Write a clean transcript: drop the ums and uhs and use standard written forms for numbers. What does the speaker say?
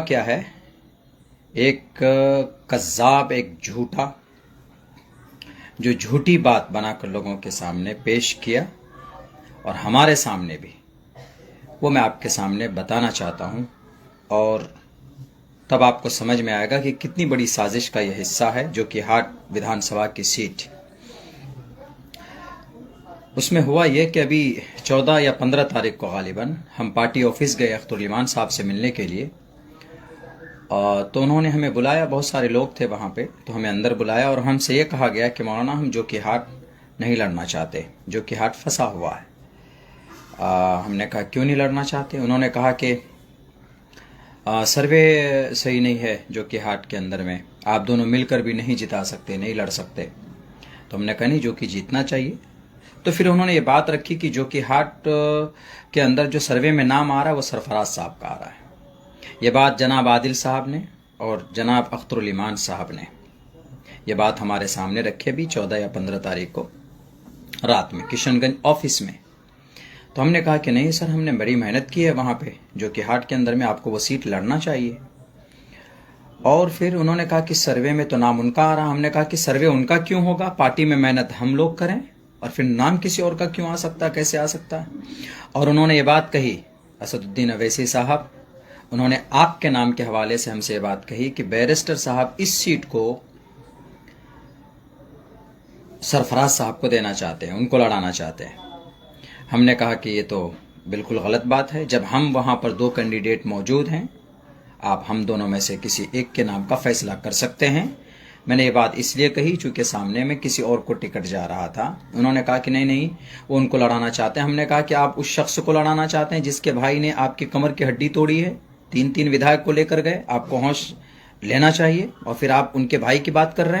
क्या है, एक कज़्ज़ाब, एक झूठा जो झूठी बात बनाकर लोगों के सामने पेश किया और हमारे सामने भी, वो मैं आपके सामने बताना चाहता हूँ। और तब आपको समझ में आएगा कि कितनी बड़ी साजिश का यह हिस्सा है। जो कि हाट विधानसभा की सीट, उसमें हुआ यह कि अभी 14 या 15 तारीख को गालिबन हम पार्टी ऑफिस गए अख्तरुल ईमान साहब से मिलने के लिए। तो उन्होंने हमें बुलाया, बहुत सारे लोग थे वहाँ पे, तो हमें अंदर बुलाया और हमसे ये कहा गया कि मौलाना हम जो कि हाट नहीं लड़ना चाहते, जो कि हाट फंसा हुआ है। हमने कहा क्यों नहीं लड़ना चाहते? उन्होंने कहा कि सर्वे सही नहीं है जो कि हाट के अंदर में, आप दोनों मिलकर भी नहीं जिता सकते, नहीं लड़ सकते। तो हमने कहा नहीं, जो कि जीतना चाहिए। तो फिर उन्होंने ये बात रखी कि जो कि हाट के अंदर जो सर्वे में नाम आ रहा है वो सरफराज साहब का आ रहा है। ये बात जनाब आदिल साहब ने और जनाब अख्तरुल ईमान साहब ने ये बात हमारे सामने रखी अभी 14 या 15 तारीख को रात में किशनगंज ऑफिस में। तो हमने कहा कि नहीं सर, हमने बड़ी मेहनत की है वहाँ पे, जो कि हाट के अंदर में आपको वो सीट लड़ना चाहिए। और फिर उन्होंने कहा कि सर्वे में तो नाम उनका आ रहा। हमने कहा कि सर्वे उनका क्यों होगा, पार्टी में मेहनत हम लोग करें और फिर नाम किसी और का क्यों आ सकता, कैसे आ सकता है? और उन्होंने ये बात कही, असदुद्दीन अवैसी साहब, उन्होंने आपके नाम के हवाले से हमसे ये बात कही कि बैरिस्टर साहब इस सीट को सरफराज साहब को देना चाहते हैं, उनको लड़ाना चाहते हैं। हमने कहा कि ये तो बिल्कुल गलत बात है। जब हम वहाँ पर 2 कैंडिडेट मौजूद हैं, आप हम दोनों में से किसी एक के नाम का फैसला कर सकते हैं। मैंने ये बात इसलिए कही चूँकि सामने में किसी और को टिकट जा रहा था। उन्होंने कहा कि नहीं, वो उनको लड़ाना चाहते हैं। हमने कहा कि आप उस शख्स को लड़ाना चाहते हैं जिसके भाई ने आपकी कमर की हड्डी तोड़ी है, 3 विधायक को लेकर गए, आपको होश लेना चाहिए और फिर आप उनके भाई की बात कर रहे हैं।